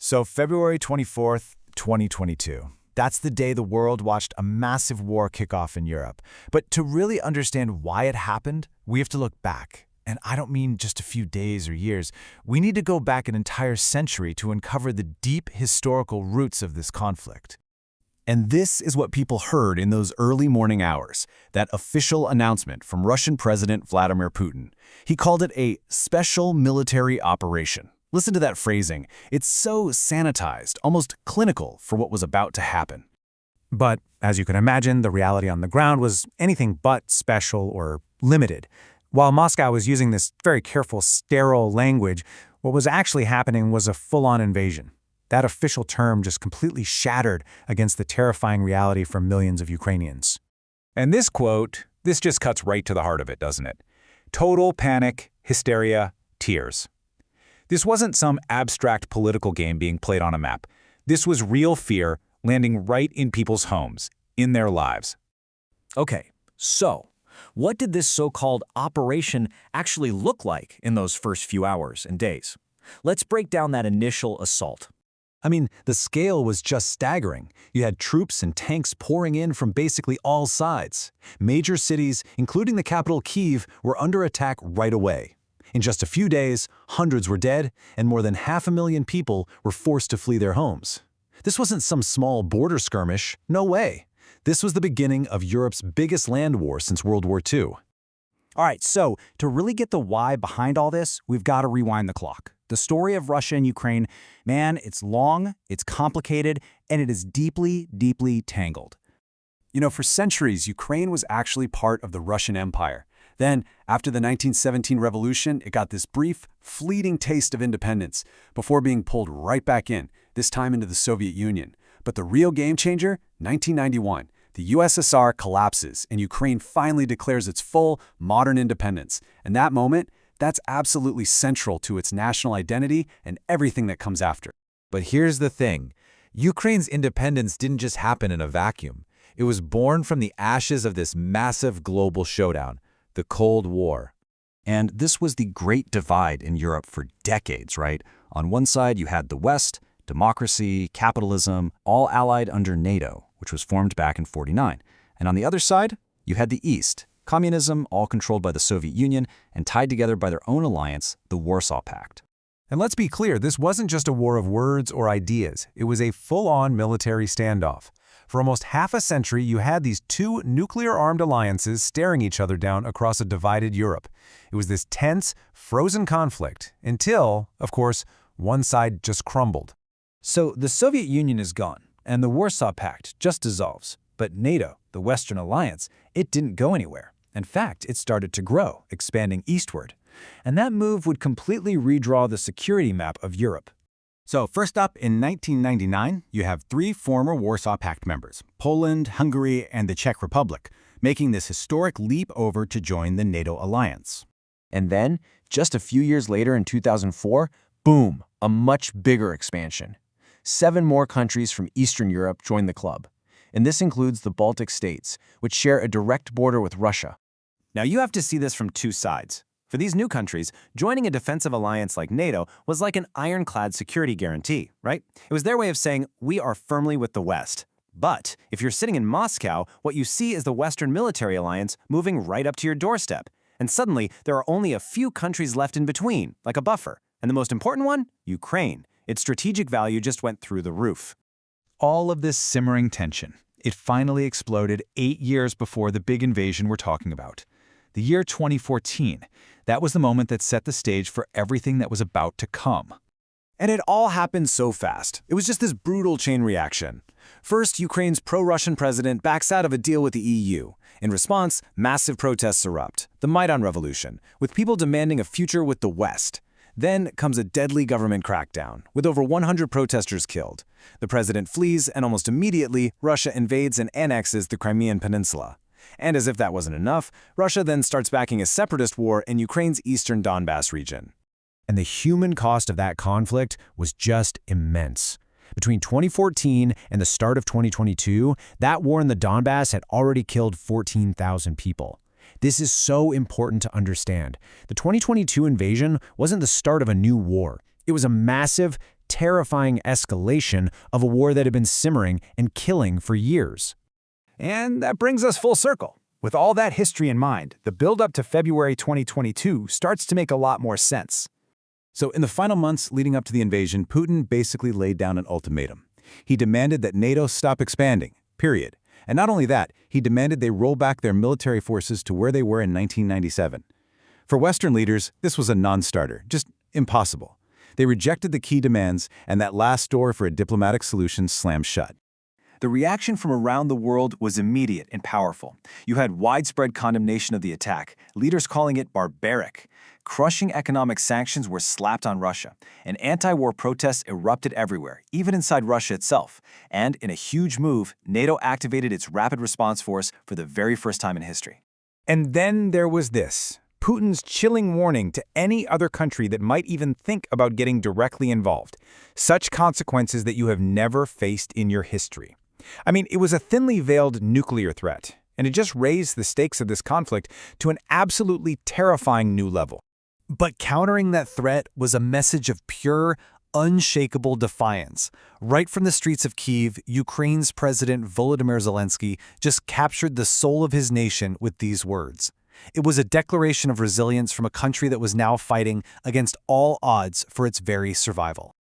So February 24th, 2022. That's the day the world watched a massive war kick off in Europe. But to really understand why it happened, we have to look back. And I don't mean just a few days or years. We need to go back an entire century to uncover the deep historical roots of this conflict. And this is what people heard in those early morning hours, that official announcement from Russian President Vladimir Putin. He called it a special military operation. Listen to that phrasing. It's so sanitized, almost clinical for what was about to happen. But, as you can imagine, the reality on the ground was anything but special or limited. While Moscow was using this very careful, sterile language, what was actually happening was a full-on invasion. That official term just completely shattered against the terrifying reality for millions of Ukrainians. And this quote, this just cuts right to the heart of it, doesn't it? Total panic, hysteria, tears. This wasn't some abstract political game being played on a map. This was real fear landing right in people's homes, in their lives. Okay, so what did this so-called operation actually look like in those first few hours and days? Let's break down that initial assault. I mean, the scale was just staggering. You had troops and tanks pouring in from basically all sides. Major cities, including the capital Kyiv, were under attack right away. In just a few days, hundreds were dead, and more than 500,000 people were forced to flee their homes. This wasn't some small border skirmish, no way. This was the beginning of Europe's biggest land war since World War II. All right, so to really get the why behind all this, we've got to rewind the clock. The story of Russia and Ukraine, man, it's long, it's complicated, and it is deeply, deeply tangled. You know, for centuries, Ukraine was actually part of the Russian Empire. Then, after the 1917 revolution, it got this brief, fleeting taste of independence before being pulled right back in, this time into the Soviet Union. But the real game changer, 1991, the USSR collapses and Ukraine finally declares its full, modern independence. And that moment, that's absolutely central to its national identity and everything that comes after. But here's the thing. Ukraine's independence didn't just happen in a vacuum. It was born from the ashes of this massive global showdown, the Cold War. And this was the great divide in Europe for decades, right? On one side, you had the West, democracy, capitalism, all allied under NATO, which was formed back in '49. And on the other side, you had the East, communism, all controlled by the Soviet Union and tied together by their own alliance, the Warsaw Pact. And let's be clear, this wasn't just a war of words or ideas. It was a full-on military standoff. For almost half a century, you had these two nuclear-armed alliances staring each other down across a divided Europe. It was this tense, frozen conflict until, of course, one side just crumbled. So the Soviet Union is gone, and the Warsaw Pact just dissolves. But NATO, the Western Alliance, it didn't go anywhere. In fact, it started to grow, expanding eastward. And that move would completely redraw the security map of Europe. So first up, in 1999, you have three former Warsaw Pact members, Poland, Hungary, and the Czech Republic, making this historic leap over to join the NATO alliance. And then, just a few years later in 2004, boom, a much bigger expansion. 7 more countries from Eastern Europe joined the club. And this includes the Baltic states, which share a direct border with Russia. Now you have to see this from two sides. For these new countries, joining a defensive alliance like NATO was like an ironclad security guarantee, right? It was their way of saying, we are firmly with the West. But if you're sitting in Moscow, what you see is the Western military alliance moving right up to your doorstep. And suddenly, there are only a few countries left in between, like a buffer. And the most important one? Ukraine. Its strategic value just went through the roof. All of this simmering tension, it finally exploded 8 years before the big invasion we're talking about. The year 2014, that was the moment that set the stage for everything that was about to come. And it all happened so fast. It was just this brutal chain reaction. First, Ukraine's pro-Russian president backs out of a deal with the EU. In response, massive protests erupt, the Maidan Revolution, with people demanding a future with the West. Then comes a deadly government crackdown, with over 100 protesters killed. The president flees, and almost immediately, Russia invades and annexes the Crimean Peninsula. And as if that wasn't enough, Russia then starts backing a separatist war in Ukraine's eastern Donbass region. And the human cost of that conflict was just immense. Between 2014 and the start of 2022, that war in the Donbass had already killed 14,000 people. This is so important to understand. The 2022 invasion wasn't the start of a new war. It was a massive, terrifying escalation of a war that had been simmering and killing for years. And that brings us full circle. With all that history in mind, the build-up to February 2022 starts to make a lot more sense. So in the final months leading up to the invasion, Putin basically laid down an ultimatum. He demanded that NATO stop expanding, period. And not only that, he demanded they roll back their military forces to where they were in 1997. For Western leaders, this was a non-starter, just impossible. They rejected the key demands, and that last door for a diplomatic solution slammed shut. The reaction from around the world was immediate and powerful. You had widespread condemnation of the attack, leaders calling it barbaric. Crushing economic sanctions were slapped on Russia, and anti-war protests erupted everywhere, even inside Russia itself. And in a huge move, NATO activated its rapid response force for the very first time in history. And then there was this, Putin's chilling warning to any other country that might even think about getting directly involved. Such consequences that you have never faced in your history. I mean, it was a thinly veiled nuclear threat, and it just raised the stakes of this conflict to an absolutely terrifying new level. But countering that threat was a message of pure, unshakable defiance. Right from the streets of Kyiv, Ukraine's President Volodymyr Zelensky just captured the soul of his nation with these words. It was a declaration of resilience from a country that was now fighting against all odds for its very survival.